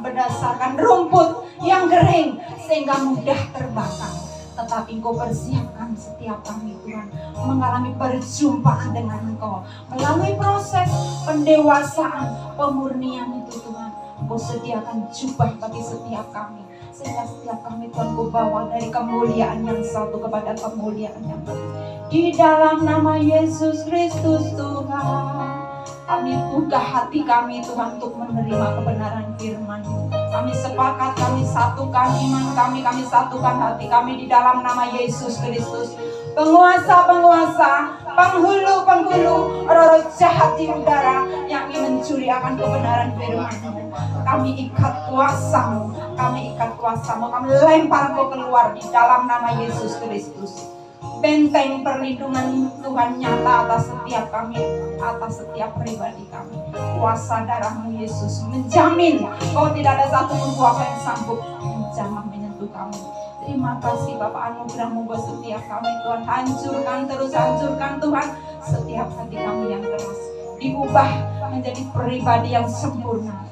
berdasarkan rumput yang kering sehingga mudah terbakar. Tetapi Engkau persiapkan setiap kami Tuhan mengalami perjumpaan dengan Engkau melalui proses pendewasaan, pemurnian itu Tuhan. Engkau sediakan jubah bagi setiap kami sehingga setiap kami Tuhan Engkau bawa dari kemuliaan yang satu kepada kemuliaan yang lain. Di dalam nama Yesus Kristus Tuhan, kami buka hati kami Tuhan untuk menerima kebenaran firman-Mu. Kami sepakat, kami satukan iman kami satukan hati kami di dalam nama Yesus Kristus. Penguasa-penguasa, penghulu-penghulu, roh-roh jahat di udara yang ingin mencuri akan kebenaran firman-Mu, kami ikat kuasa-Mu, kami lempar Engkau keluar di dalam nama Yesus Kristus. Benteng perlindungan Tuhan nyata atas setiap kami, atas setiap pribadi kami. Kuasa darah-Mu Yesus menjamin bahwa tidak ada satupun kuasa yang sanggup menjamah menyentuh kami. Terima kasih Bapak, anugerah-Mu buat setiap kami Tuhan. Hancurkan terus, hancurkan Tuhan setiap hati kami yang keras, diubah menjadi pribadi yang sempurna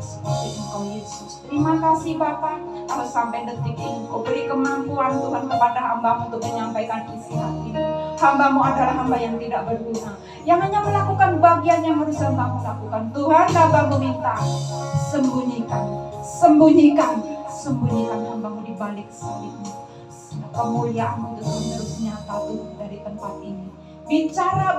seperti Engkau Yesus. Terima kasih Bapak, kalau sampai detik ini Kau beri kemampuan Tuhan kepada hamba-Mu untuk menyampaikan isi hati-Mu. Hamba-Mu adalah hamba yang tidak berguna, yang hanya melakukan bagian yang harus hamba-Mu lakukan. Tuhan, hamba-Mu minta sembunyikan hamba-Mu di balik salib-Mu. Kemuliaan-Mu terus nyata turun dari tempat ini. Bicara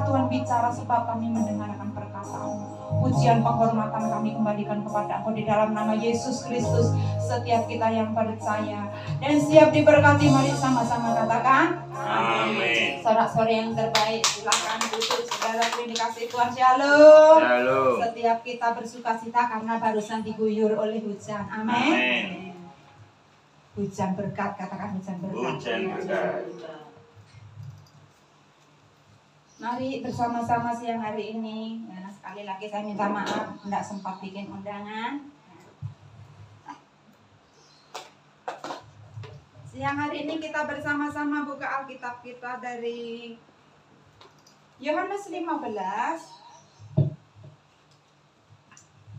Tuhan, bicara sebab kami mendengarkan perkataan-Mu. Pujian penghormatan kami kembalikan kepada Engkau di dalam nama Yesus Kristus. Setiap kita yang percaya dan siap diberkati, mari sama-sama katakan amin. Sorak-sorai yang terbaik silakan duduk saudara-saudari dikasih Tuhan. Shalom. Shalom. Setiap kita bersuka cita karena barusan diguyur oleh hujan. Amin. Hujan berkat, katakan hujan berkat. Hujan berkat. Mari bersama-sama siang hari ini. Nah, sekali lagi saya minta maaf tidak sempat bikin undangan. Siang hari ini kita bersama-sama buka Alkitab kita dari Yohanes 15.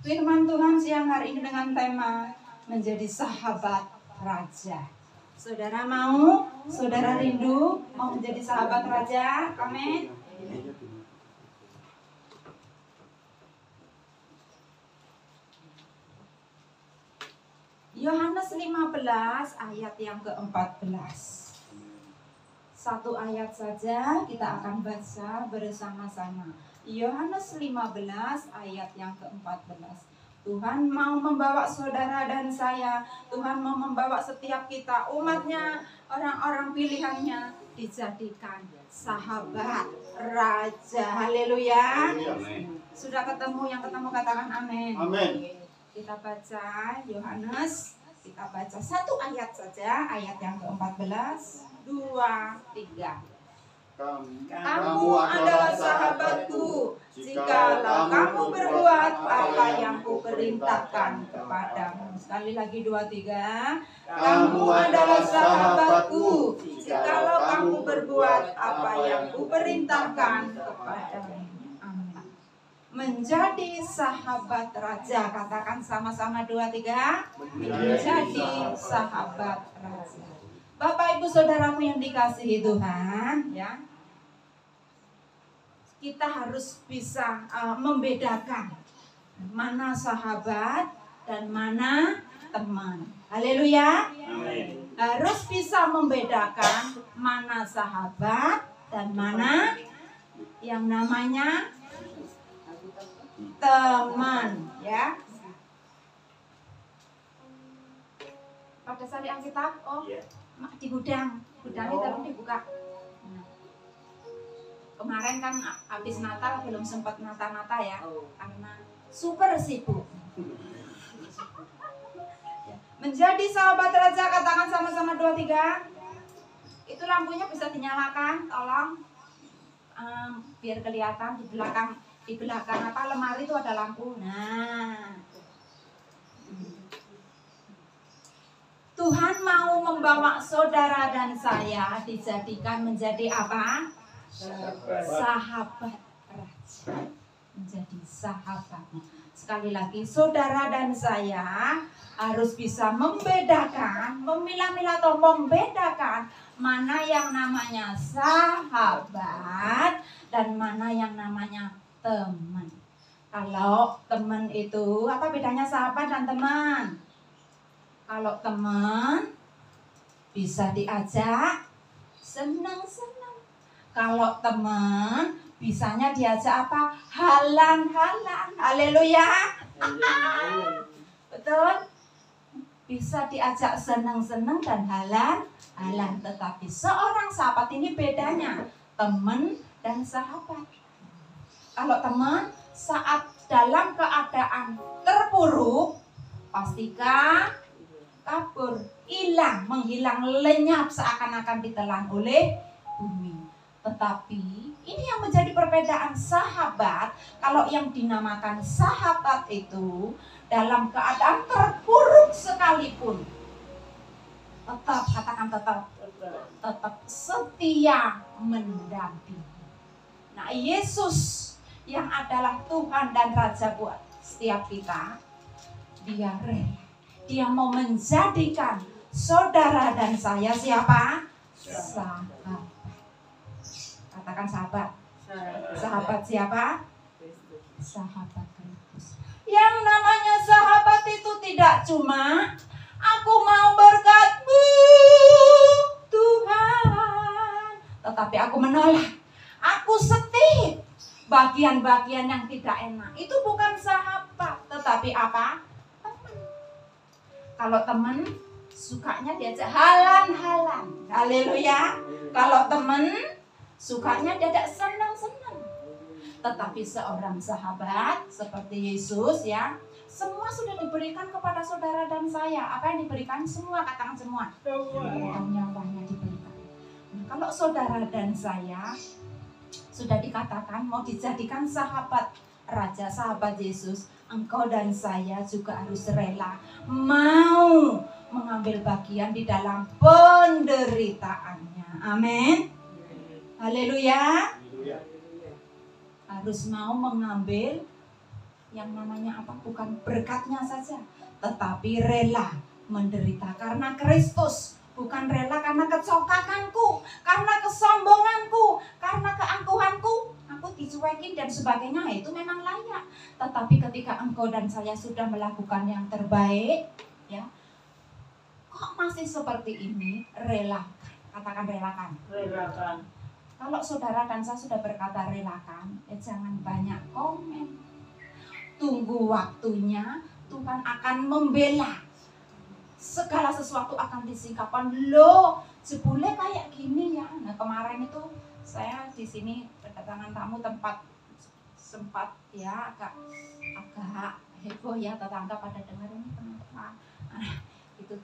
Firman Tuhan siang hari ini dengan tema menjadi sahabat raja. Saudara mau? Saudara rindu mau menjadi sahabat raja? Amin. Yohanes 15 ayat yang ke-14. Satu ayat saja kita akan baca bersama-sama. Yohanes 15 ayat yang ke-14. Tuhan mau membawa saudara dan saya, Tuhan mau membawa setiap kita, umatnya, orang-orang pilihannya dijadikan sahabat raja. Haleluya. Sudah ketemu, yang ketemu katakan amin. Amin. Kita baca Yohanes, kita baca satu ayat saja, ayat yang ke-14, 2, 3. Kamu adalah sahabatku, jikalau kamu berbuat apa yang kuperintahkan kepadamu. Sekali lagi 2, 3. Kamu adalah sahabatku, jikalau kamu berbuat apa yang kuperintahkan kepadamu. Menjadi sahabat raja, katakan sama-sama 2, 3. Menjadi sahabat raja. Bapak Ibu Saudaramu yang dikasihi Tuhan, ya, kita harus bisa membedakan mana sahabat dan mana teman. Haleluya. Harus bisa membedakan mana sahabat dan mana yang namanya teman, ya. Pada saat di Alkitab, di gudangnya tolong dibuka. Nah, kemarin kan habis Natal belum sempat nata-nata ya, karena super sibuk. Menjadi sahabat raja, katakan sama-sama 2, 3. Itu lampunya bisa dinyalakan, tolong, biar kelihatan di belakang apa lemari itu ada lampu. Nah, Tuhan mau membawa saudara dan saya dijadikan menjadi apa? Sahabat raja. Menjadi sahabat. Sekali lagi, saudara dan saya harus bisa membedakan, memilah-milah atau membedakan mana yang namanya sahabat dan mana yang namanya teman. Kalau teman itu, apa bedanya sahabat dan teman? Kalau teman bisa diajak senang-senang. Kalau teman bisanya diajak apa? Halan-halan. Haleluya. Betul? Bisa diajak senang-senang dan halan-halan. Tetapi seorang sahabat ini bedanya teman dan sahabat. Kalau teman saat dalam keadaan terpuruk, pastikan kabur, hilang, menghilang, lenyap seakan-akan ditelan oleh bumi. Tetapi ini yang menjadi perbedaan sahabat. Kalau yang dinamakan sahabat itu dalam keadaan terpuruk sekalipun, tetap, katakan tetap setia mendampingi. Nah, Yesus yang adalah Tuhan dan Raja buat setiap kita, Dia rela. Dia mau menjadikan saudara dan saya siapa? Sahabat. Katakan sahabat. Sahabat siapa? Sahabat Kristus. Yang namanya sahabat itu tidak cuma aku mau berkat-Mu Tuhan, tetapi aku menolak, aku setip bagian-bagian yang tidak enak. Itu bukan sahabat, tetapi apa? Teman. Kalau teman sukanya diajak halan-halan. Haleluya. Kalau teman sukanya diajak senang-senang. Tetapi seorang sahabat seperti Yesus, ya, semua sudah diberikan kepada saudara dan saya. Apa yang diberikan? Semua, katakan semua. Nyawanya diberikan. Nah, kalau saudara dan saya sudah dikatakan mau dijadikan sahabat Raja, sahabat Yesus, engkau dan saya juga harus rela mau mengambil bagian di dalam penderitaannya. Amin. Haleluya. Harus mau mengambil yang namanya apa? Bukan berkatnya saja, tetapi rela menderita karena Kristus. Bukan rela karena kecokakanku, karena kesombonganku, karena keangkuhanku, aku dicuekin dan sebagainya, itu memang layak. Tetapi ketika engkau dan saya sudah melakukan yang terbaik, ya, kok masih seperti ini? Relakan. Katakan relakan. Relakan. Kalau saudara dan saya sudah berkata relakan, ya jangan banyak komen. Tunggu waktunya, Tuhan akan membela. Segala sesuatu akan disingkapkan. Loh, jebule kayak gini ya. Nah, kemarin itu saya di sini kedatangan tamu, tempat sempat ya agak heboh ya, tetangga pada dengar ini kenapa. Itu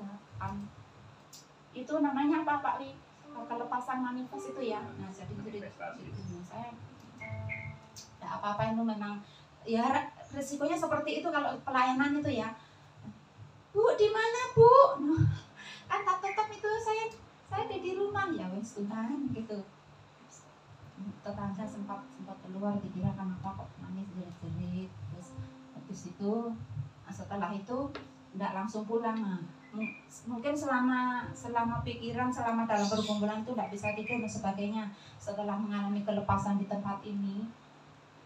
itu namanya apa Pak Li? Kelepasan manifest itu ya. Nah, jadi saya tidak apa-apa, itu memang ya resikonya seperti itu kalau pelayanan itu ya. Bu, di mana Bu? Kan tetap itu saya di rumah ya, wes Tuhan gitu. Tetangga sempat keluar, dikira kenapa kok nangis jerit-jerit. Terus habis itu setelah itu tidak langsung pulang. Nah, mungkin selama pikiran, selama dalam pergumulan itu tidak bisa tidur dan sebagainya. Setelah mengalami kelepasan di tempat ini,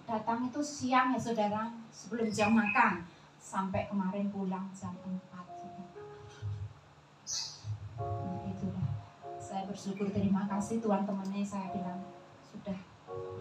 datang itu siang ya saudara, sebelum jam makan. Sampai kemarin pulang jam 4. Nah, itulah. Saya bersyukur, terima kasih Tuhan, temannya saya bilang sudah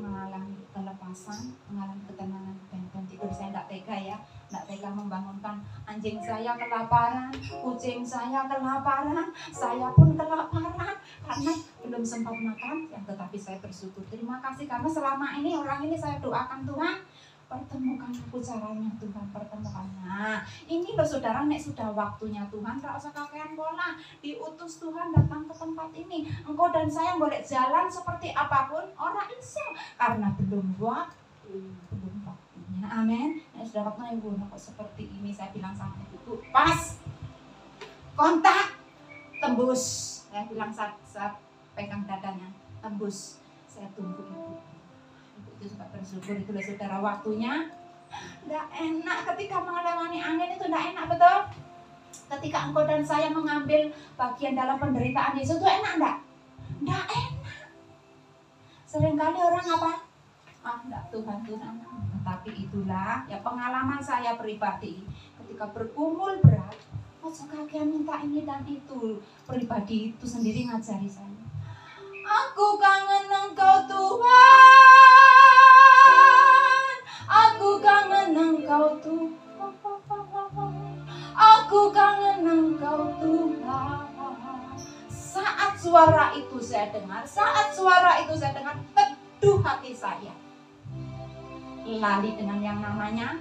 mengalami kelepasan, mengalami ketenangan dan tidur. Saya tidak tega ya, tidak tega membangunkan anjing saya kelaparan, kucing saya kelaparan, saya pun kelaparan karena belum sempat makan. Yang tetapi saya bersyukur, terima kasih karena selama ini orang ini saya doakan, Tuhan pertemukan aku caranya, Tuhan pertemukan. Nah, ini loh saudara, nek sudah waktunya Tuhan, gak usah kakean pola, diutus Tuhan datang ke tempat ini. Engkau dan saya boleh jalan seperti apapun, orang iso karena belum waktunya. Amin. Nek sudah waktunya ibu, kok seperti ini, saya bilang sama ibu, pas kontak tembus. Saya bilang saat pegang dadanya, tembus. Saya tunggu ibu. Itu suka bersyukur, itu loh saudara, waktunya. Tidak enak ketika mengalami angin, itu tidak enak, betul? Ketika engkau dan saya mengambil bagian dalam penderitaan Yesus, itu enak enggak? Tidak enak. Seringkali orang apa? Enggak, Tuhan. Tapi itulah ya pengalaman saya pribadi. Ketika bergumul berat, ojo kakean minta ini dan itu. Pribadi itu sendiri ngajari saya. Aku kangen Engkau Tuhan, aku kangen Engkau Tuhan, aku kangen Engkau Tuhan. Saat suara itu saya dengar, teduh hati saya. Lali dengan yang namanya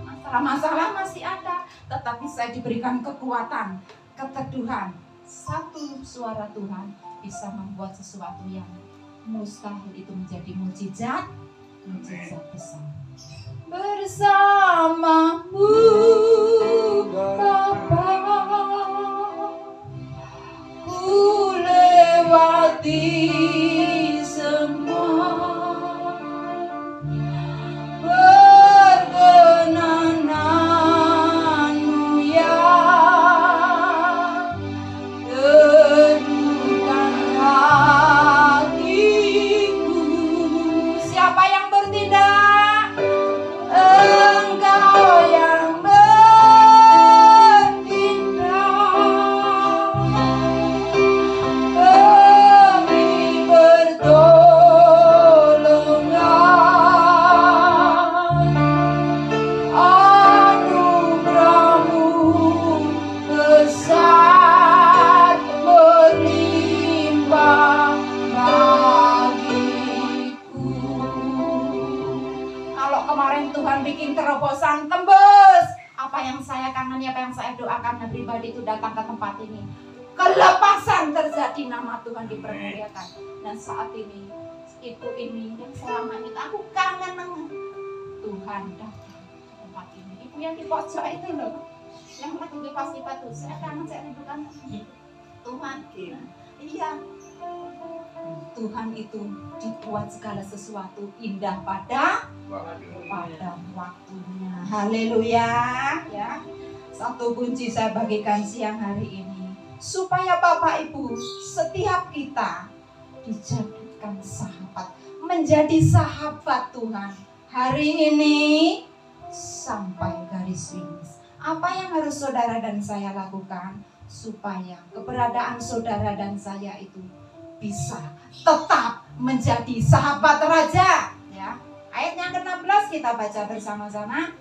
masalah-masalah masih ada, tetapi saya diberikan kekuatan, keteduhan. Satu suara Tuhan bisa membuat sesuatu yang mustahil itu menjadi mukjizat besar. Bersamamu Bapa, ku lewati semua. Terobosan tembus. Apa yang saya kangen, apa yang saya doakan pribadi itu datang ke tempat ini. Kelepasan terjadi, nama Tuhan dipermuliakan. Dan saat ini, ibu ini yang selama ini aku kangen, Tuhan datang ke tempat ini. Ibu yang di pojok itu loh. yang lagi pasti patuh. Saya kangen, saya rindukan Tuhan. Iya. Tuhan itu dibuat segala sesuatu indah pada waktunya. Haleluya. Ya. Satu kunci saya bagikan siang hari ini, supaya Bapak Ibu setiap kita dijadikan sahabat, menjadi sahabat Tuhan hari ini sampai garis finish. Apa yang harus saudara dan saya lakukan supaya keberadaan saudara dan saya itu bisa tetap menjadi sahabat raja, ya. Ayat yang ke-16 kita baca bersama-sama.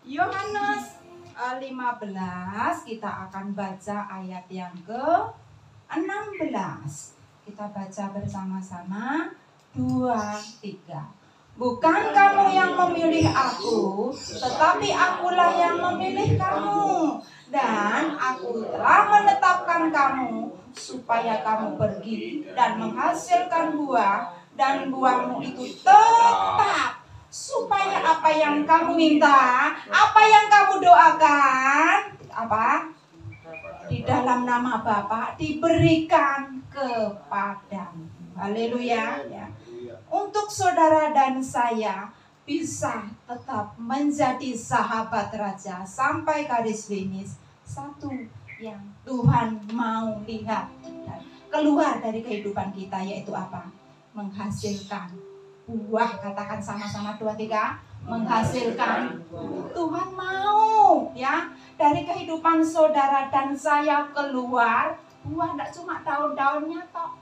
Yohanes 15, kita akan baca ayat yang ke-16. Kita baca bersama-sama. 2, 3. Bukan kamu yang memilih aku, tetapi akulah yang memilih kamu. Dan aku telah menetapkan kamu supaya kamu pergi dan menghasilkan buah, dan buahmu itu tetap, supaya apa yang kamu minta, apa yang kamu doakan, apa? Di dalam nama Bapa diberikan kepadamu. Haleluya. Ya. Untuk saudara dan saya bisa tetap menjadi sahabat raja sampai garis finish. Satu yang Tuhan mau lihat dan keluar dari kehidupan kita, yaitu apa? Menghasilkan buah. Katakan sama-sama 2, 3. Menghasilkan. Tuhan mau, ya, dari kehidupan saudara dan saya keluar buah. Tidak cuma daun-daunnya tok,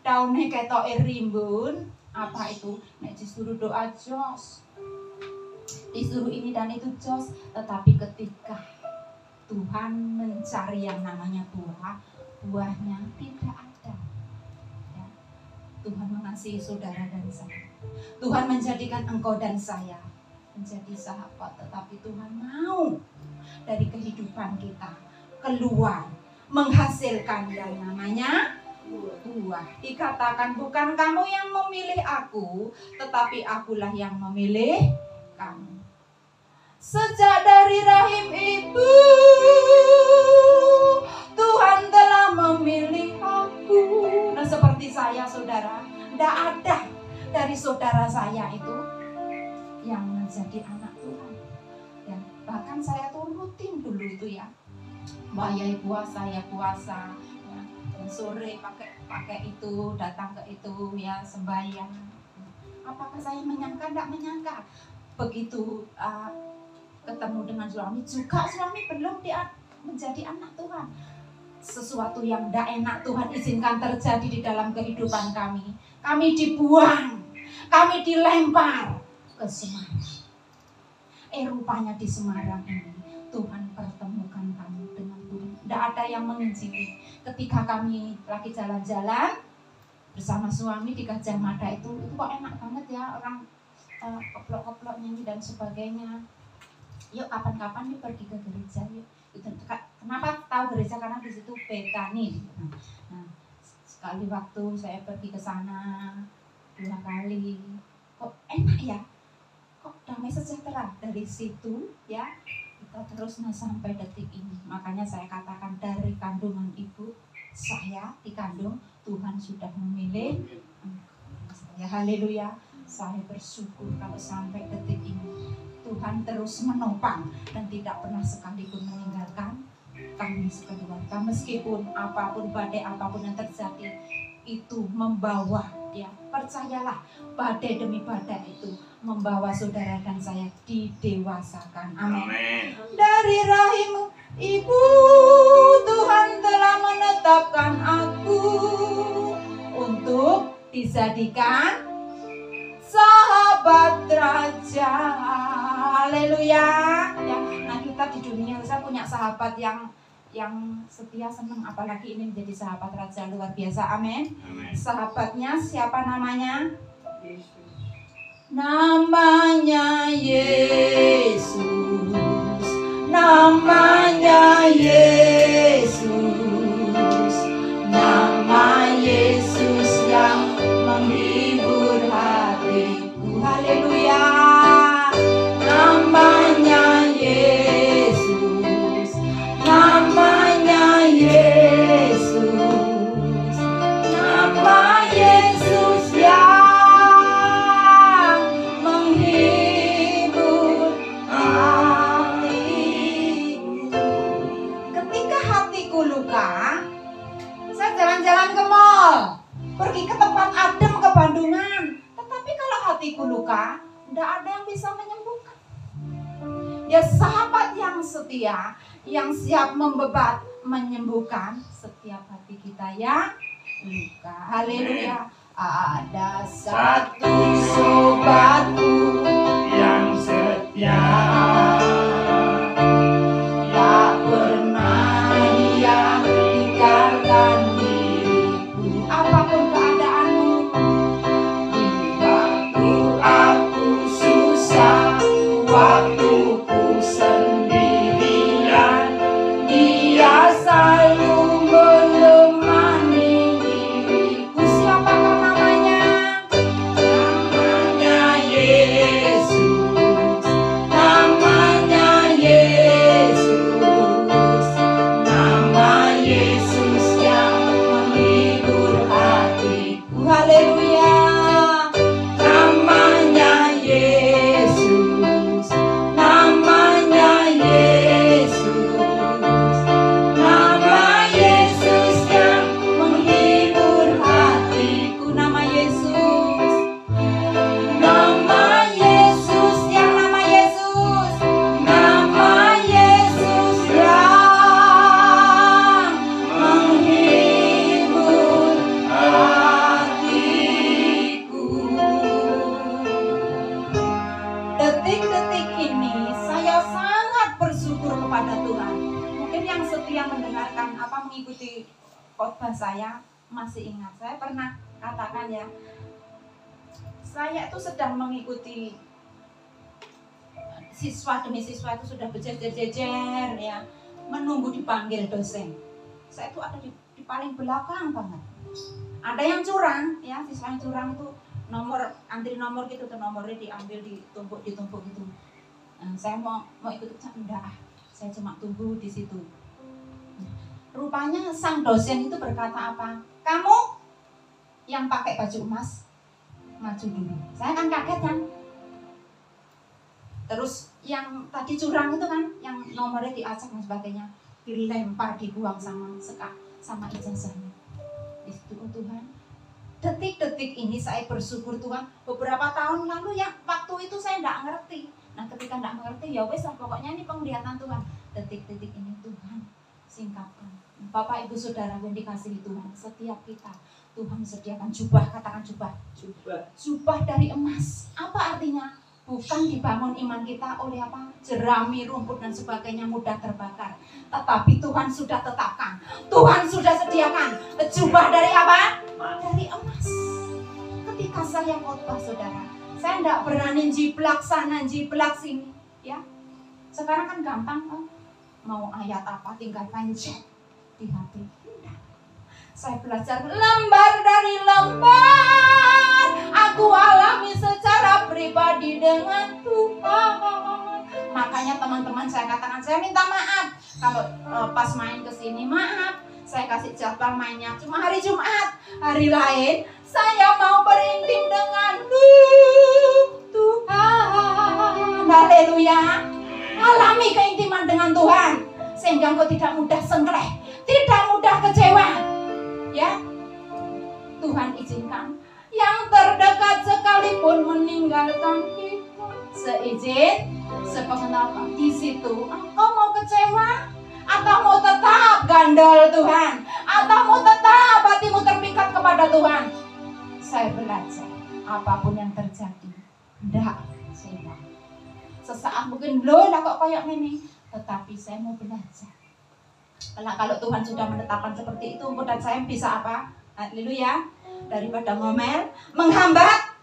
daunnya ketok rimbun. Apa itu? Nek disuruh doa jos, disuruh ini dan itu jos. Tetapi ketika Tuhan mencari yang namanya buah, buahnya tidak ada, ya. Tuhan mengasihi saudara dan saya. Tuhan menjadikan engkau dan saya menjadi sahabat. Tetapi Tuhan mau dari kehidupan kita keluar menghasilkan yang namanya buah. Dikatakan bukan kamu yang memilih aku, tetapi akulah yang memilih kamu. Sejak dari rahim ibu, Tuhan telah memilih aku. Nah, seperti saya, saudara, tidak ada dari saudara saya itu yang menjadi anak Tuhan. Ya, bahkan saya tuh rutin dulu itu, ya, bayai puasa, ya puasa, ya, sore pakai itu, datang ke itu, ya, sembahyang. Apakah saya menyangka? Tidak menyangka. Begitu ketemu dengan suami, juga suami belum menjadi anak Tuhan. Sesuatu yang tidak enak Tuhan izinkan terjadi di dalam kehidupan kami. Kami dibuang, kami dilempar ke Semarang. Rupanya di Semarang ini Tuhan pertemukan kami dengan Tuhan. Tidak ada yang menginjili. Ketika kami lagi jalan-jalan bersama suami di Gajah Mada itu kok enak banget, ya, orang keplok-keplok nyanyi dan sebagainya. Yuk kapan-kapan yuk pergi ke gereja yuk. Itu kenapa tahu gereja? Karena di situ Betani. Nah, sekali waktu saya pergi ke sana 2 kali. Kok enak, ya? Kok damai sejahtera. Dari situ, ya, kita terus sampai detik ini. Makanya saya katakan dari kandungan ibu saya dikandung, Tuhan sudah memilih saya. Haleluya. Saya bersyukur kalau sampai detik ini Tuhan terus menopang dan tidak pernah sekalipun meninggalkan kami sekeluarga. Meskipun apapun, badai apapun yang terjadi, itu membawa, ya, percayalah, badai demi badai itu membawa saudara dan saya didewasakan. Amin. Dari rahim ibu Tuhan telah menetapkan aku untuk dijadikan sahabat raja. Haleluya. Ya, nah kita di dunia saya punya sahabat yang setia, senang, apalagi ini menjadi sahabat raja, luar biasa. Amin. Sahabatnya siapa namanya? Yesus. Namanya Yesus. Namanya Yesus. Nama Yesus yang menghibur hatiku. Haleluya. setia, yang siap membebat, menyembuhkan setiap hati kita yang luka. Haleluya. Ada satu sobatku yang setia, tak pernah ia tinggalkan diriku. Apapun keadaanmu, di waktu aku susah, waktu ku sendirian, Dia selalu menemani diriku. Siapakah namanya? namanya Yesus, Namanya Yesus. nama Yesus yang Menghibur hatiku. Haleluya. namanya Yesus, Namanya Yesus. Nama Yesus yang menghibur hatiku. Nama Yesus. Nama Yesus yang nama Yesus. Nama Yesus yang menghibur hatiku. Detik-detik ini saya sangat bersyukur kepada Tuhan. Mungkin yang setia mendengarkan mengikuti khotbah saya masih ingat. Saya pernah katakan ya, saya itu sedang mengikuti siswa demi siswa itu sudah berjejer-jejer ya, menunggu dipanggil dosen. Saya itu ada di paling belakang banget. Ada yang curang ya, siswa yang curang itu antri nomor gitu, tuh nomornya diambil, ditumpuk gitu. Saya mau ikut enggak, saya cuma tunggu di situ. Rupanya sang dosen itu berkata apa? Kamu yang pakai baju emas maju dulu. Saya kan kaget kan. Terus yang tadi curang itu kan, yang nomornya diacak dan sebagainya, dilempar, dibuang sama ijazahnya. Di situ, oh Tuhan, detik-detik ini saya bersyukur Tuhan. Beberapa tahun lalu ya, waktu itu saya tidak ngerti. Nah ketika tidak mengerti ya wes lah, pokoknya ini penglihatan Tuhan. Detik-detik ini Tuhan singkapkan. Bapak Ibu Saudara yang dikasihi Tuhan, setiap kita Tuhan sediakan jubah, katakan jubah. Jubah dari emas. Apa artinya? Bukan dibangun iman kita oleh jerami, rumput dan sebagainya mudah terbakar. Tetapi Tuhan sudah tetapkan, Tuhan sudah sediakan jubah dari apa? Dari emas. Ketika saya khotbah saudara, saya tidak berani jiplak sana, jiplak sini, ya. Sekarang kan gampang, mau ayat apa tinggal pencet di hati. Saya belajar lembar dari lembar, aku alami secara pribadi dengan Tuhan. Makanya teman-teman saya katakan, saya minta maaf kalau pas main ke sini, maaf. Saya kasih jadwal mainnya cuma hari Jumat. Hari lain saya mau berunding denganmu Tuhan. Haleluya. Alami keintiman dengan Tuhan sehingga engkau tidak mudah sengkleh, tidak mudah kecewa. Ya, Tuhan izinkan yang terdekat sekalipun meninggalkan kita, seizin sepengenal di situ. Engkau mau kecewa atau mau tetap gandol Tuhan, atau mau tetap hatimu terpikat kepada Tuhan? Saya belajar apapun yang terjadi, tidak saya sesaat mungkin loh lah kok kayak gini, tetapi saya mau belajar. Kalau Tuhan sudah menetapkan seperti itu, dan saya bisa apa? Haleluya. Daripada ngomel, menghambat,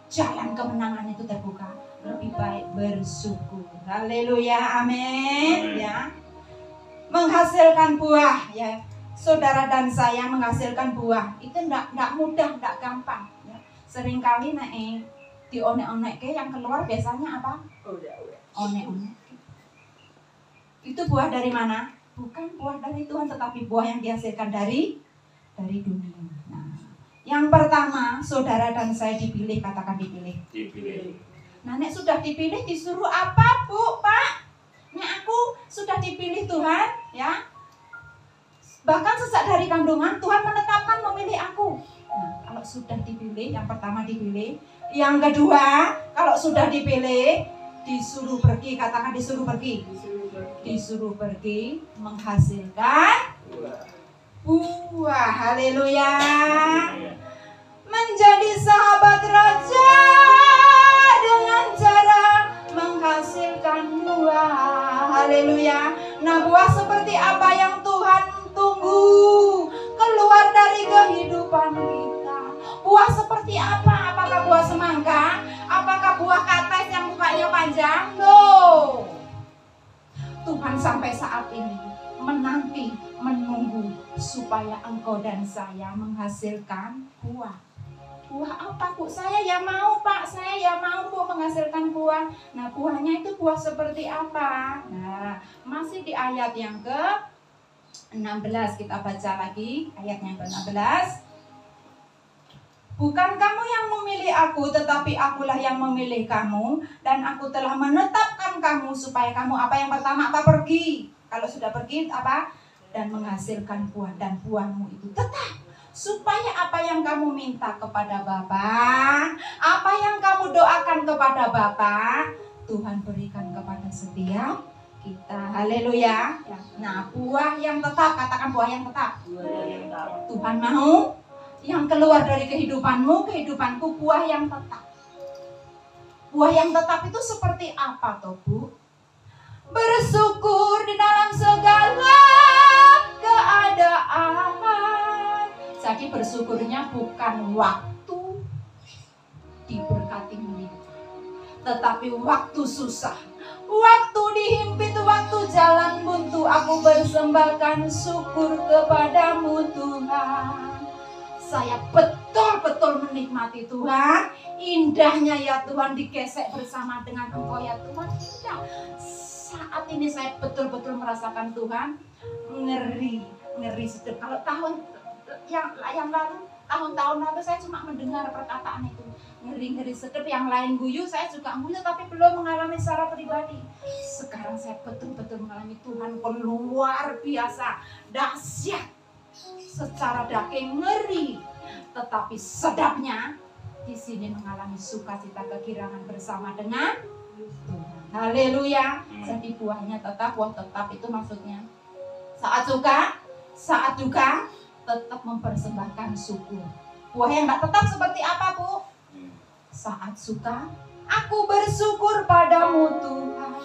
jalan kemenangan itu terbuka. Lebih baik bersyukur. Haleluya, amin. Ya, menghasilkan buah, ya. Saudara dan saya menghasilkan buah itu enggak mudah, enggak gampang. Ya. Seringkali dionek-onek yang keluar biasanya apa? Onek-onek. Itu buah dari mana? Bukan buah dari Tuhan, tetapi buah yang dihasilkan dari dunia. Nah, yang pertama, saudara dan saya dipilih, katakan dipilih. Nah, nek sudah dipilih disuruh apa, Bu, Pak? Nek aku sudah dipilih Tuhan, ya. Bahkan sejak dari kandungan Tuhan menetapkan memilih aku. Nah, kalau sudah dipilih, yang pertama dipilih. Yang kedua, kalau sudah dipilih, Disuruh pergi, katakan disuruh pergi. Disuruh pergi menghasilkan buah. Haleluya. Menjadi sahabat raja dengan cara menghasilkan buah. Haleluya. Nah, buah seperti apa yang Tuhan tunggu keluar dari kehidupan kita? Buah seperti apa? Apakah buah semangka? Apakah buah kates yang mukanya panjang? No. Tuhan sampai saat ini menanti, menunggu supaya engkau dan saya menghasilkan buah. Buah apa, Bu? Saya ya mau, Pak. Saya ya mau, Bu, menghasilkan buah. Nah, buahnya itu buah seperti apa? Nah, masih di ayat yang ke-16. Kita baca lagi ayat yang ke-16. Bukan kamu yang memilih aku, tetapi akulah yang memilih kamu. Dan aku telah menetapkan kamu supaya kamu apa yang pertama? Apa? Pergi. Kalau sudah pergi apa? Dan menghasilkan buah. Dan buahmu itu tetap. Supaya apa yang kamu minta kepada Bapa, apa yang kamu doakan kepada Bapa, Tuhan berikan kepada setiap kita. Haleluya. Nah, buah yang tetap, katakan buah yang tetap. Tuhan mau yang keluar dari kehidupanmu, kehidupanku, buah yang tetap. Buah yang tetap itu seperti apa toh, Bu? Bersyukur di dalam segala keadaan. Jadi bersyukurnya bukan waktu diberkati melimpah, tetapi waktu susah, waktu dihimpit, waktu jalan buntu, aku bersembahkan syukur kepadamu Tuhan. Saya betul-betul menikmati Tuhan. Indahnya ya Tuhan digesek bersama dengan Engkau ya Tuhan. Indah. Saat ini saya betul-betul merasakan Tuhan. Ngeri sedep. Kalau tahun yang lalu, tahun-tahun lalu saya cuma mendengar perkataan itu. Ngeri sedep, yang lain guyu, saya juga guyu, tapi belum mengalami secara pribadi. Sekarang saya betul-betul mengalami Tuhan luar biasa, dahsyat. Secara daging ngeri, tetapi sedapnya di sini mengalami sukacita kegirangan bersama dengan Tuhan. Haleluya. Jadi buahnya tetap, buah tetap itu maksudnya saat suka, saat duka, tetap mempersembahkan syukur. Buah yang nggak tetap seperti apa, Bu? Saat suka, aku bersyukur padamu Tuhan.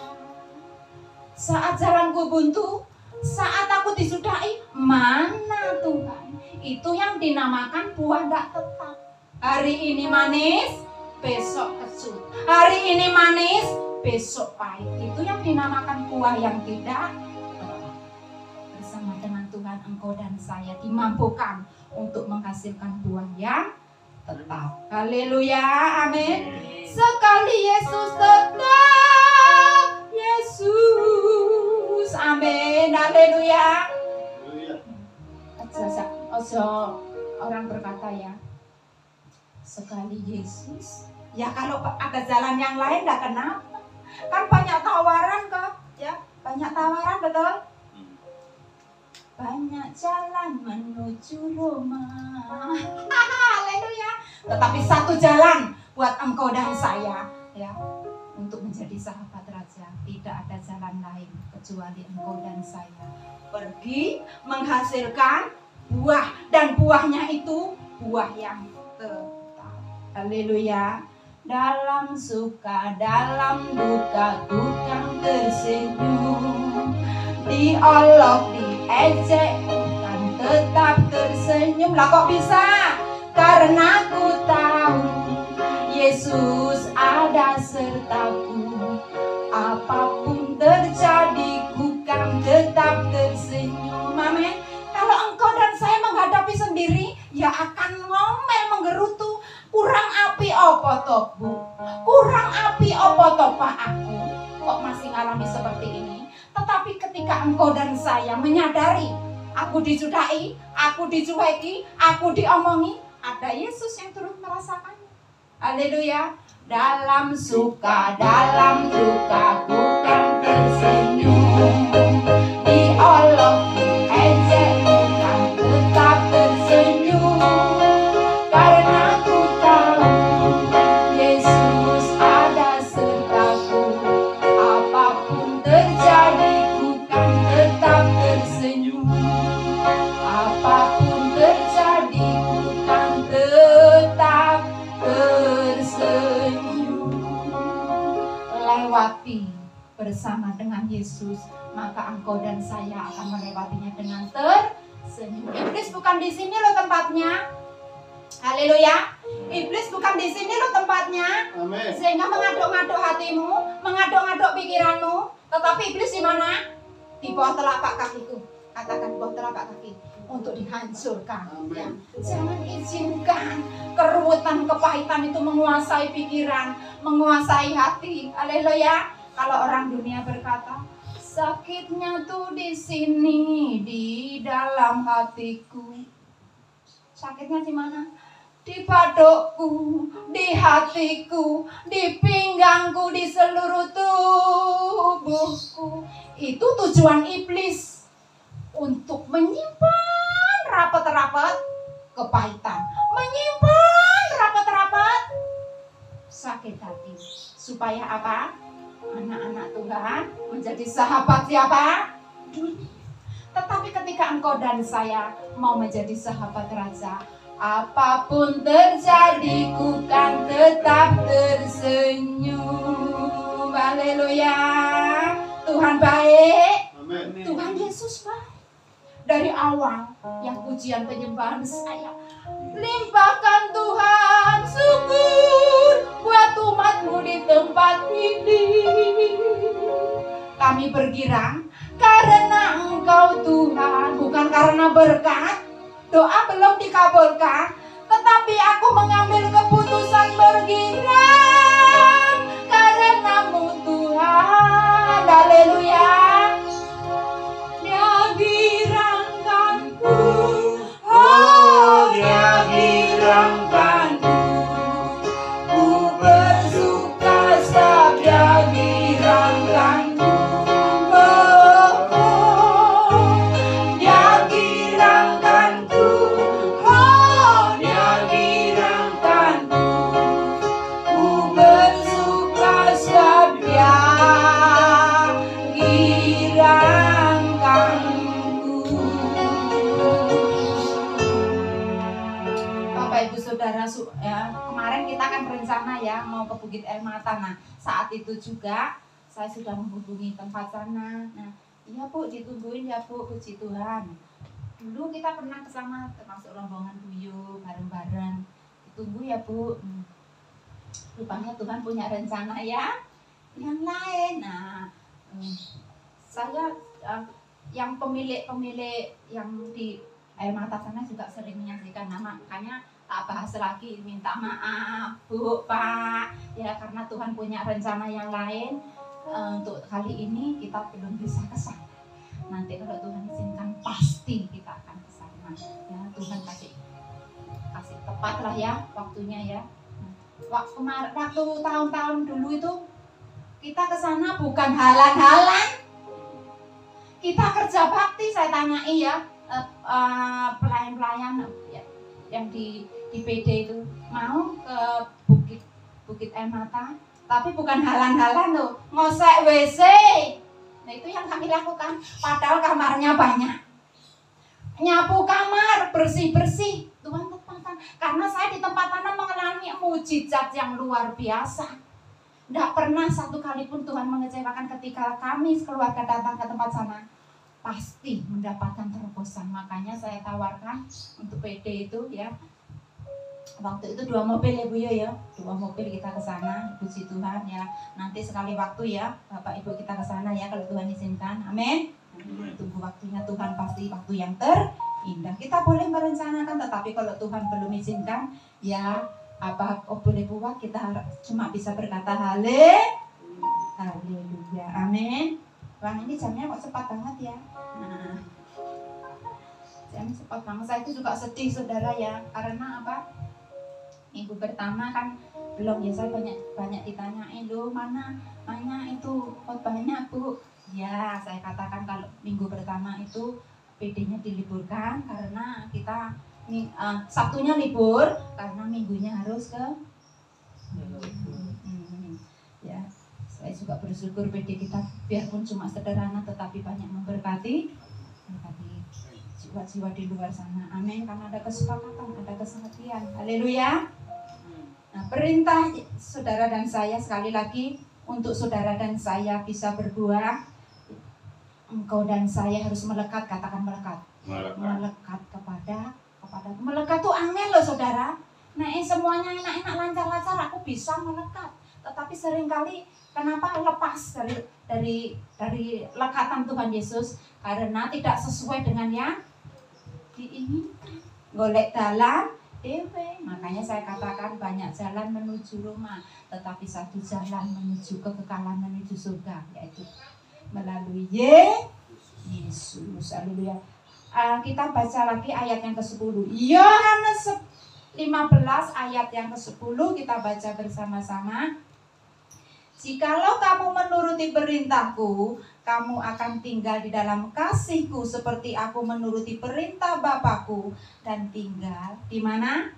Saat jalanku buntu, saat aku disudahi, mana Tuhan? Itu yang dinamakan buah gak tetap. Hari ini manis, besok kecut. Hari ini manis, besok pahit. Itu yang dinamakan buah yang tidak tetap. Bersama dengan Tuhan, engkau dan saya dimampukan untuk menghasilkan buah yang tetap. Haleluya, amin. Sekali Yesus tetap, Yesus, amin, haleluya. Orang berkata ya, sekali Yesus, ya kalau ada jalan yang lain enggak kenapa. Kan banyak tawaran kok, ya, banyak tawaran, betul? Banyak jalan menuju Roma. Haleluya. Tetapi satu jalan buat engkau dan saya, ya, untuk menjadi sahabat raja. Tidak ada jalan lain kecuali engkau dan saya pergi menghasilkan buah, dan buahnya itu buah yang tetap. Haleluya. Dalam suka, dalam duka, tukang tersenyum, diolok, diejek, bukan tetap tersenyum. Lah kok bisa? Karena ku tahu Yesus ada sertaku. Apapun terjadi, ku kan tetap tersenyum. Amin. Kalau engkau dan saya menghadapi sendiri, ya akan ngomel, menggerutu. Kurang api opo toh, Bu? Kurang api opo toh, Pak, aku kok masih ngalami seperti ini? Tetapi ketika engkau dan saya menyadari, aku disudahi, aku dicueki, aku diomongi, ada Yesus yang turut merasakannya. Haleluya. Dalam suka, dalam duka, bukan tersenyum, diolok, diejek, bukan tetap tersenyum. Karena ku tahu Yesus ada sertaku. bersama dengan Yesus, maka engkau dan saya akan melewatinya dengan tersenyum. Iblis bukan di sini loh tempatnya. Haleluya. Iblis bukan di sini loh tempatnya. Amin. Sehingga mengaduk-aduk hatimu, mengaduk-aduk pikiranmu. Tetapi iblis di mana? Di bawah telapak kakiku. Katakan bawah telapak kaki untuk dihancurkan. Ya. Jangan izinkan keruwetan, kepahitan itu menguasai pikiran, menguasai hati. Haleluya. Kalau orang dunia berkata, sakitnya tuh di sini, di dalam hatiku. Sakitnya di mana? Di padokku, di hatiku, di pinggangku, di seluruh tubuhku. Itu tujuan iblis, untuk menyimpan rapat-rapat kepahitan, menyimpan rapat-rapat sakit hati. Supaya apa? Anak-anak Tuhan menjadi sahabat siapa? Dunia. Tetapi ketika engkau dan saya mau menjadi sahabat Raja, apapun terjadi, ku kan tetap tersenyum. Haleluya. Tuhan baik. Amin. Tuhan Yesus baik. Dari awal yang pujian penyembahan saya, limpahkan Tuhan syukur buat umat-Mu di tempat ini. Kami bergirang karena Engkau Tuhan, bukan karena berkat. Doa belum dikabulkan, tetapi aku mengambil keputusan bergirang karena-Mu Tuhan. Haleluya. Dia girangkanku, oh dia girangkanku. Ku bersuka sebab dia girangkanku. Dia girangkanku, oh dia girangkanku. Ku bersuka sebab dia girangkanku. Bapak Ibu Saudara, ya, kemarin kita kan berencana ya mau ke Bukit Air Mata. Nah, saat itu juga saya sudah menghubungi tempat sana. Nah, iya Bu, ditungguin ya Bu, puji Tuhan. Dulu kita pernah ke sana termasuk rombongan Buyu bareng-bareng. Ditunggu ya Bu. Rupanya Tuhan punya rencana ya yang lain. Nah, saya yang pemilik yang di Air Mata sana juga sering menyaksikan nama, makanya tak bahas lagi, minta maaf Bu, Pak ya, karena Tuhan punya rencana yang lain. Untuk kali ini kita belum bisa ke sana. Nanti kalau Tuhan izinkan pasti kita akan ke sana ya. Tuhan kasih tepat lah ya waktunya ya. Waktu tahun-tahun dulu itu kita ke sana bukan halan-halan, kita kerja bakti. Saya tanyai ya pelayan-pelayan ya, yang di PD itu mau ke Bukit Air Mata, tapi bukan halan-halan loh, ngosek WC. Nah itu yang kami lakukan, padahal kamarnya banyak. Nyapu kamar, bersih-bersih. Tuhan tempatkan, karena saya di tempat sana mengalami mujizat yang luar biasa. Tidak pernah satu kali pun Tuhan mengecewakan ketika kami keluarga datang ke tempat sana. Pasti mendapatkan terobosan. Makanya saya tawarkan untuk PD itu ya. Waktu itu 2 mobil ya Bu ya. 2 mobil kita ke sana, puji Tuhan ya. Nanti sekali waktu ya Bapak Ibu kita ke sana ya kalau Tuhan izinkan. Amin. Tunggu waktunya Tuhan, pasti waktu yang terindah. Kita boleh merencanakan, tetapi kalau Tuhan belum izinkan ya apa boleh buat, kita cuma bisa berkata haleluya. Amin. Bang, ini jamnya kok cepat banget ya. Nah, jamnya cepat banget. Saya itu juga sedih saudara ya, karena apa? Minggu pertama kan belum ya, saya banyak ditanyain, loh mana itu khotbahnya Bu? Ya, saya katakan kalau minggu pertama itu PD-nya diliburkan karena kita Sabtunya libur karena minggunya harus ke ya. Saya juga bersyukur PD kita biarpun cuma sederhana tetapi banyak memberkati jiwa-jiwa di luar sana. Amin. Karena ada kesepakatan, ada kesehatian. Haleluya. Nah, perintah saudara dan saya sekali lagi untuk saudara dan saya bisa berbuah, engkau dan saya harus melekat, katakan melekat. Melekat kepada melekat tuh angel loh saudara. Nah semuanya enak-enak lancar-lancar aku bisa melekat, tetapi seringkali kenapa lepas dari lekatan Tuhan Yesus? Karena tidak sesuai dengan yang diinginkan. Golek dalan dewe. Makanya saya katakan banyak jalan menuju rumah, tetapi satu jalan menuju kekekalan, menuju surga, yaitu melalui Yesus. Haleluya. Kita baca lagi ayat yang ke-10. Yohanes 15 ayat yang ke-10 kita baca bersama-sama. Jikalau kamu menuruti perintahku, kamu akan tinggal di dalam kasihku seperti aku menuruti perintah Bapakku dan tinggal di mana?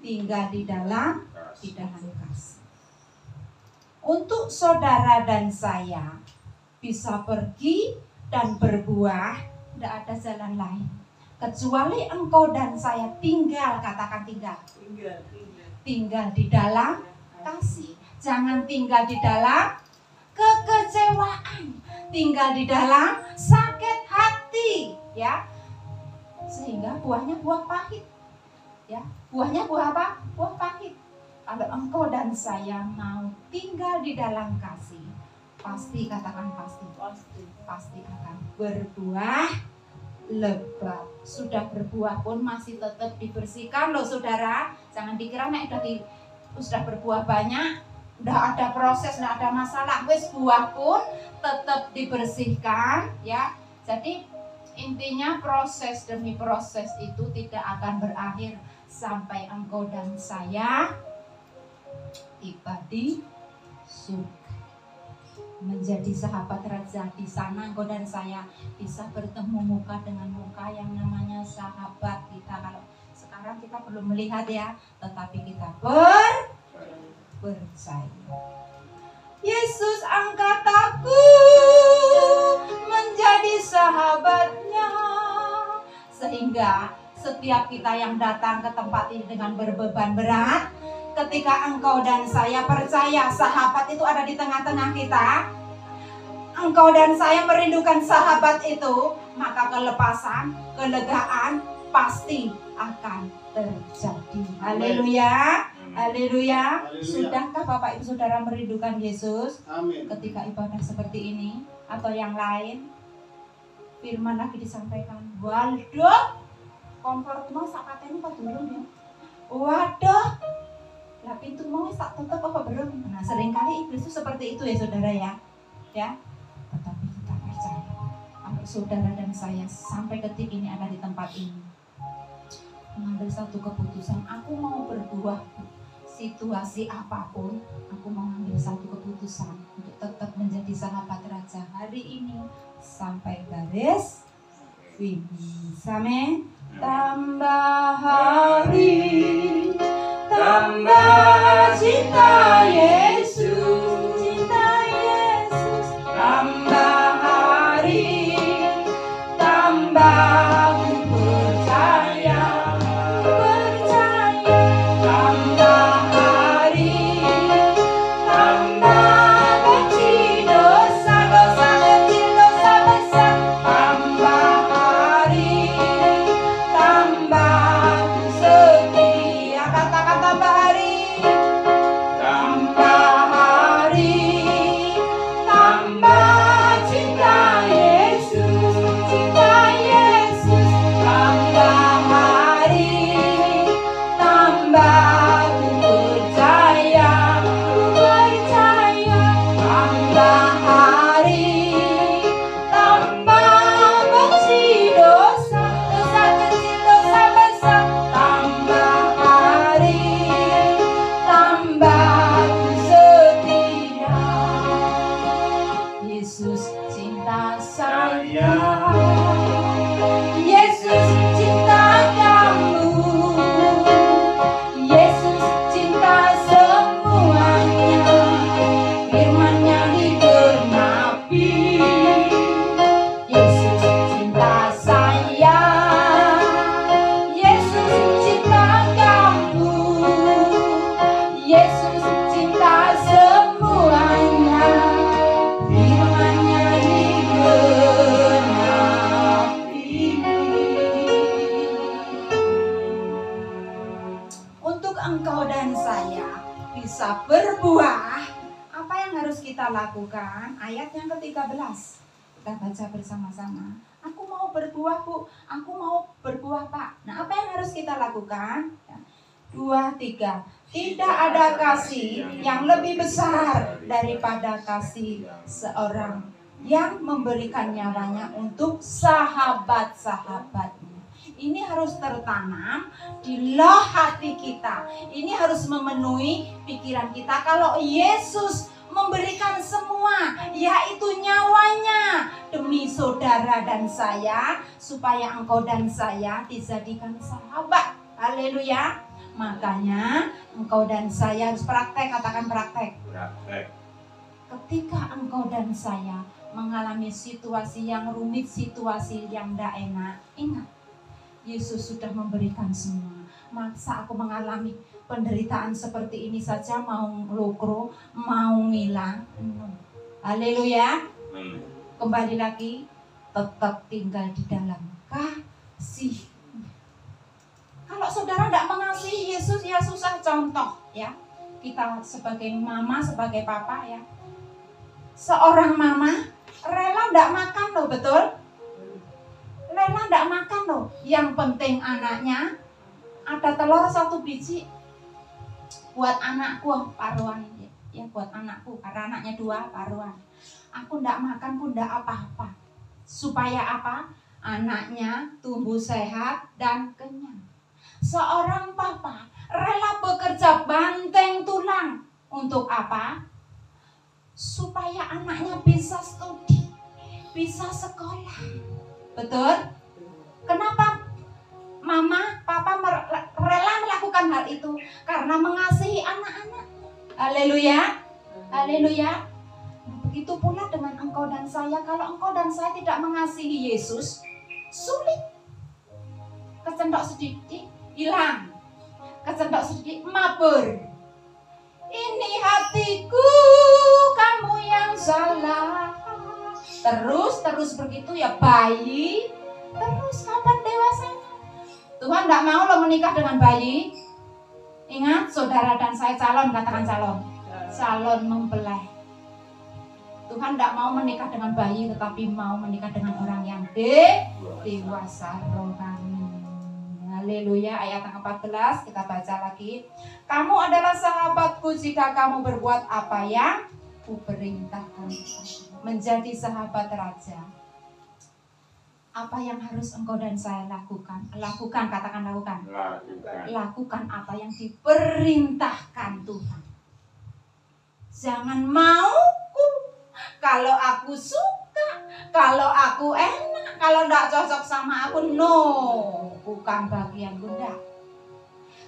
Tinggal di dalam kasih. Untuk saudara dan saya bisa pergi dan berbuah, tidak ada jalan lain kecuali engkau dan saya tinggal, katakan tinggal di dalam kasih. Jangan tinggal di dalam kekecewaan, tinggal di dalam sakit hati, ya. Sehingga buahnya buah pahit, ya. Buahnya buah apa? Buah pahit. Kalau engkau dan saya mau tinggal di dalam kasih, pasti, katakan pasti akan berbuah lebat. Sudah berbuah pun masih tetap dibersihkan loh saudara. Jangan dikira nek sudah berbuah banyak, udah ada proses, udah ada masalah, wis buah pun tetap dibersihkan, ya. Jadi intinya proses demi proses itu tidak akan berakhir sampai engkau dan saya tiba di surga, menjadi sahabat raja. Di sana engkau dan saya bisa bertemu muka dengan muka, yang namanya sahabat kita. Kalau sekarang kita belum melihat ya, tetapi kita percaya. Yesus angkat aku menjadi sahabatnya, sehingga setiap kita yang datang ke tempat ini dengan berbeban berat, ketika engkau dan saya percaya sahabat itu ada di tengah-tengah kita, engkau dan saya merindukan sahabat itu, maka kelepasan, kelegaan pasti akan terjadi. Haleluya. Haleluya. Sudahkah Bapak Ibu Saudara merindukan Yesus? Amin. Ketika ibadah seperti ini atau yang lain, firman lagi disampaikan. Waduh, kompor mau sak pateni apa belum ya? Waduh, lah pintu mau tak tutup apa belum? Nah, seringkali iblis itu seperti itu ya saudara ya. Ya. Tetapi kita percaya kalau saudara dan saya sampai detik ini ada di tempat ini, mengambil satu keputusan, aku mau berbuah situasi apapun, aku mau ambil satu keputusan untuk tetap menjadi sahabat raja hari ini sampai garis finish. Amin. Tambah hari, tambah cinta Yesus, tambah hari, tambah tambah lakukan, ayat yang ke-13. Kita baca bersama-sama. Aku mau berbuah, Bu. Aku mau berbuah, Pak. Nah, apa yang harus kita lakukan? 2, 3. Tidak ada kasih yang lebih besar daripada kasih seorang yang memberikan nyawanya untuk sahabat-sahabatnya. Ini harus tertanam di loh hati kita. Ini harus memenuhi pikiran kita. Kalau Yesus memberikan semua, yaitu nyawanya demi saudara dan saya, supaya engkau dan saya dijadikan sahabat. Haleluya. Makanya engkau dan saya harus praktek, katakan praktek. Ketika engkau dan saya mengalami situasi yang rumit, situasi yang tidak enak, ingat, Yesus sudah memberikan semua. Masa aku mengalami penderitaan seperti ini saja mau ngelokro, mau ngilang? Haleluya. Kembali lagi, tetap tinggal di dalam kasih. Kalau saudara tidak mengasihi Yesus, ya susah. Contoh ya, kita sebagai mama, sebagai papa ya, seorang mama rela tidak makan loh, betul? Rela tidak makan loh. Yang penting anaknya ada telur 1 biji buat anakku, paruan ya, buat anakku, karena anaknya 2 paruan. Aku tidak makan pun tidak apa-apa. Supaya apa? Anaknya tumbuh sehat dan kenyang. Seorang papa rela bekerja banteng tulang untuk apa? Supaya anaknya bisa studi, bisa sekolah. Betul? Kenapa mama, papa rela melakukan hal itu? Karena mengasihi anak-anak. Haleluya. Haleluya. Begitu pula dengan engkau dan saya. Kalau engkau dan saya tidak mengasihi Yesus, sulit. Kecendok sedikit, hilang. Kecendok sedikit, mabur. Ini hatiku, kamu yang salah. Terus begitu ya bayi. Terus kapan dewasanya? Tuhan tidak mau lo menikah dengan bayi. Ingat, saudara dan saya calon, katakan calon. Calon mempelai. Tuhan tidak mau menikah dengan bayi, tetapi mau menikah dengan orang yang dewasa rohani. Haleluya. Ayat yang 14 kita baca lagi. Kamu adalah sahabatku jika kamu berbuat apa yang kuperintahkan. Menjadi sahabat raja. Apa yang harus engkau dan saya lakukan? Lakukan, katakan lakukan. Lakukan apa yang diperintahkan Tuhan. Jangan mauku, kalau aku suka, kalau aku enak, kalau tidak cocok sama aku, no, bukan bagian bunda.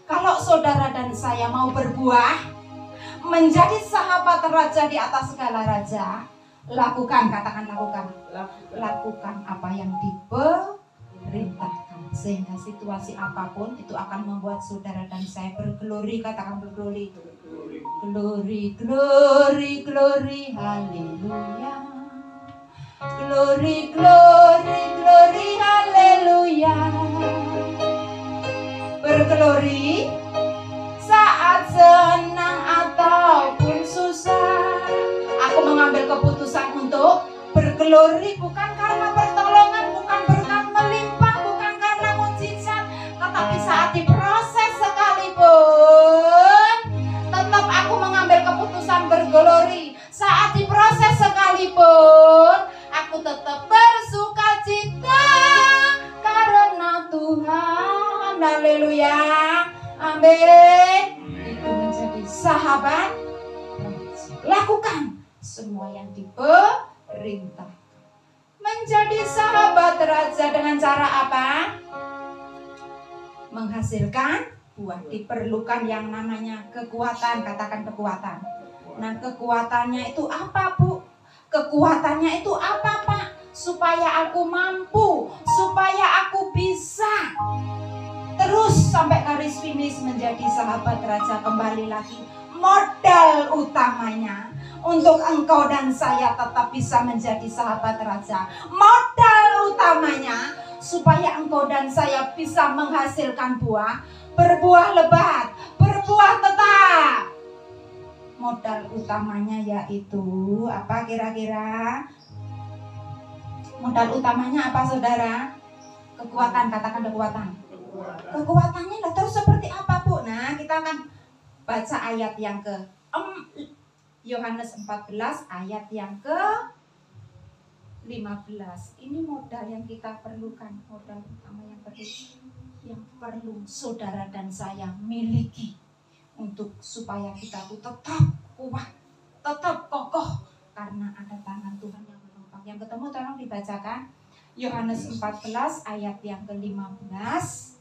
Kalau saudara dan saya mau berbuah, menjadi sahabat raja di atas segala raja, lakukan, katakan lakukan. Lakukan apa yang diperintahkan. Sehingga situasi apapun itu akan membuat saudara dan saya berglori, katakan berglori. Glory, glory, glory, haleluya. Glory, glory, glory, haleluya. Berglori saat senang ataupun susah. Aku mengambil keputusan untuk berglori bukan karena pertolongan, bukan berkat melimpah, bukan karena mujizat, tetapi saat diproses sekalipun, tetap aku mengambil keputusan berglori. Saat diproses sekalipun, aku tetap bersuka cita karena Tuhan. Haleluya. Amin. Itu menjadi sahabat. Lakukan semua yang diperintah. Menjadi sahabat raja dengan cara apa? Menghasilkan buah. Diperlukan yang namanya kekuatan. Katakan kekuatan. Nah, kekuatannya itu apa, Bu? Kekuatannya itu apa, Pak? Supaya aku mampu, supaya aku bisa terus sampai garis finish menjadi sahabat raja. Kembali lagi, modal utamanya untuk engkau dan saya tetap bisa menjadi sahabat raja. Modal utamanya supaya engkau dan saya bisa menghasilkan buah, berbuah lebat, berbuah tetap. modal utamanya yaitu apa kira-kira? Modal utamanya apa saudara? Kekuatan, katakan kekuatan. Kekuatannya lah terus seperti apa Bu? Nah kita akan baca ayat yang ke Yohanes 14 ayat yang ke 15. Ini modal yang kita perlukan, modal utama yang perlu saudara dan saya miliki untuk supaya kita tuh tetap kuat, tetap kokoh karena ada tangan Tuhan yang menopang. Yang ketemu tolong dibacakan Yohanes 14 ayat yang ke-15.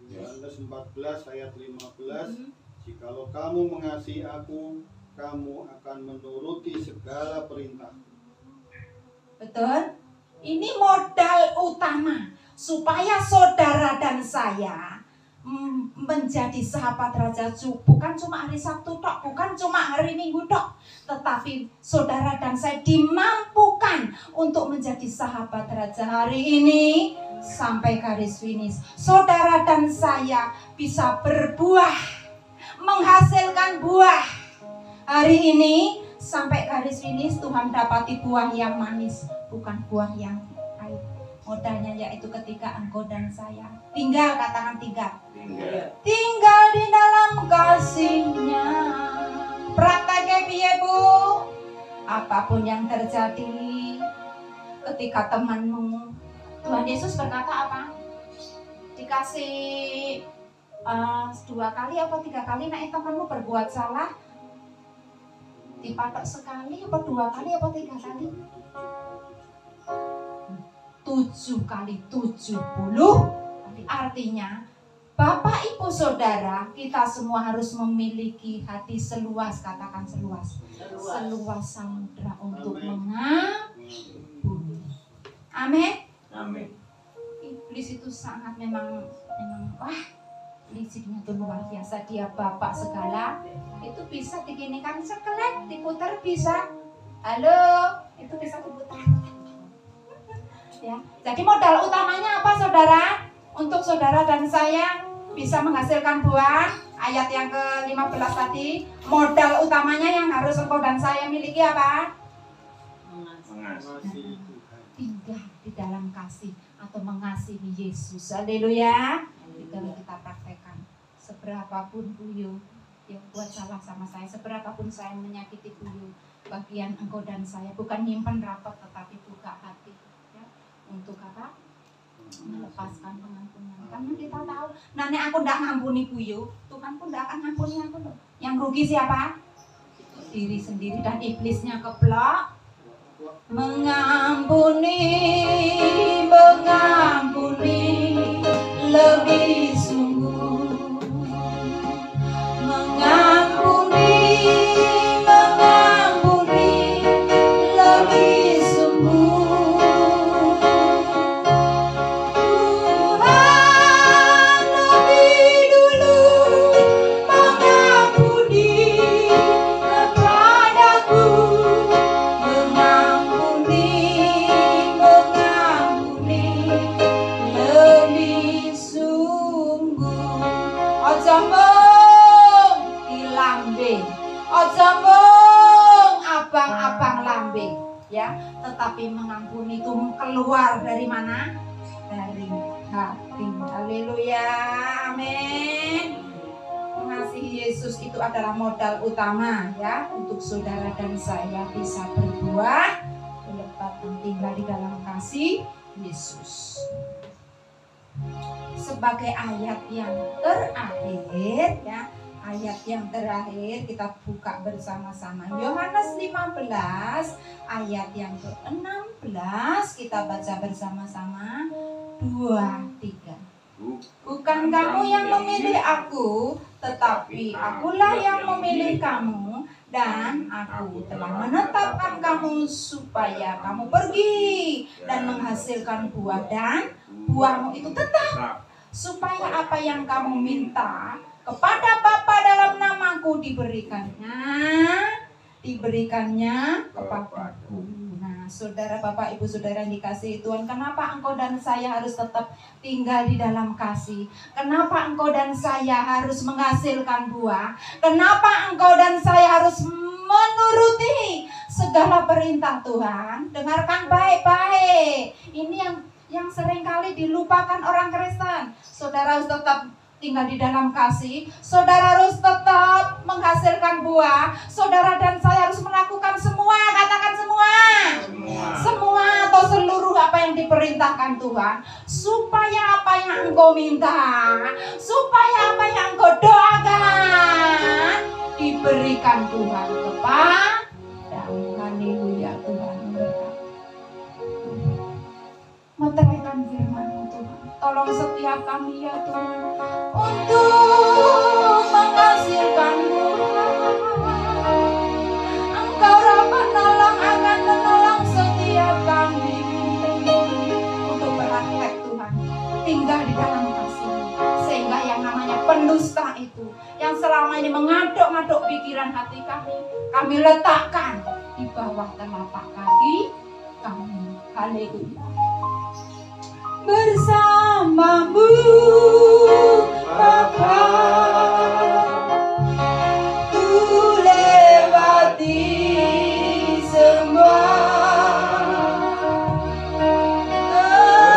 Yohanes 14 ayat 15. Jikalau kamu mengasihi aku, kamu akan menuruti segala perintah. Betul? Ini modal utama supaya saudara dan saya menjadi sahabat Raja bukan cuma hari Sabtu tok, bukan cuma hari Minggu tok, tetapi saudara dan saya dimampukan untuk menjadi sahabat Raja hari ini sampai garis finish. Saudara dan saya bisa berbuah, menghasilkan buah hari ini sampai garis finish. Tuhan dapati buah yang manis, bukan buah yang pahit. Modalnya yaitu ketika engkau dan saya tinggal, katakan tinggal di dalam kasih-Nya. Prakteknya piye Bu? Apapun yang terjadi, ketika temanmu, Tuhan Yesus berkata apa? Dikasih 2 kali atau 3 kali naik temanmu berbuat salah, dipatok sekali apa 2 kali apa 3 kali? 7 kali 70. Artinya Bapak Ibu Saudara, kita semua harus memiliki hati seluas, katakan seluas samudra untuk mengampuni. Amin. Amin. Iblis itu sangat memang lisiknya tuh luar biasa. Dia bapak segala, itu bisa diginikan sekelek, diputar bisa. Halo, itu bisa diputar. Ya, jadi modal utamanya apa saudara? Untuk saudara dan saya bisa menghasilkan buah. Ayat yang ke-15 tadi, modal utamanya yang harus engkau dan saya miliki apa? Mengasihi Tuhan. Tinggal di dalam kasih atau mengasihi Yesus. Haleluya. Kalau kita praktekkan, seberapapun Buyu yang buat salah sama saya, seberapapun saya menyakiti Buyu, bagian engkau dan saya bukan nyimpen rapat tetapi buka hati, ya, untuk apa? Melepaskan pengampunan. Karena kita tahu, nek aku ndak ngampuni Buyu, Tuhan pun ndak akan ngampuni aku loh. Yang rugi siapa? Diri sendiri dan iblisnya keplok. Mengampuni lebih sungguh. Mengampuni lebih sungguh. Tuhan lebih dulu mengampuni kepadaku. Mengampuni lebih sungguh. Ojo mung dilambe, ojo mung abang-abang lambe, ya, tetapi mengampuni itu keluar dari mana? Dari hati. Haleluya, amin. Mengasihi Yesus itu adalah modal utama, ya, untuk saudara dan saya bisa berbuah melekat dan tinggal di dalam kasih Yesus. Sebagai ayat yang terakhir, ya, ayat yang terakhir kita buka bersama-sama Yohanes 15 ayat yang ke-16, kita baca bersama-sama 2-3. Bukan kamu yang memilih aku, tetapi akulah yang memilih kamu, dan aku telah menetapkan kamu supaya kamu pergi dan menghasilkan buah, dan buahmu itu tetap, supaya apa yang kamu minta kepada Bapa dalam namaku diberikannya kepadaku. Nah, Saudara, Bapak, Ibu, Saudara yang dikasihi Tuhan, kenapa engkau dan saya harus tetap tinggal di dalam kasih? Kenapa engkau dan saya harus menghasilkan buah? Kenapa engkau dan saya harus menuruti segala perintah Tuhan? Dengarkan baik-baik. Ini yang seringkali dilupakan orang Kristen. Saudara harus tetap tinggal di dalam kasih. Saudara harus tetap menghasilkan buah. Saudara dan saya harus melakukan semua, katakan semua. Semua atau seluruh apa yang diperintahkan Tuhan, supaya apa yang engkau minta, supaya apa yang engkau doakan diberikan Tuhan kepadamu. Haleluya, Tuhan memberkati. Meteraikan firman-Mu Tuhan. Tolong setiap kami ya Tuhan untuk menghasilkan buah. Engkaulah penolong, akan menolong setiap kami untuk praktek Tuhan, tinggal di dalam kasih, sehingga yang namanya pendusta itu yang selama ini mengaduk-aduk pikiran hati kami letakkan di bawah telapak kaki kami. Haleluya. Bersamamu Bapa, ku lewati semua kenangannya.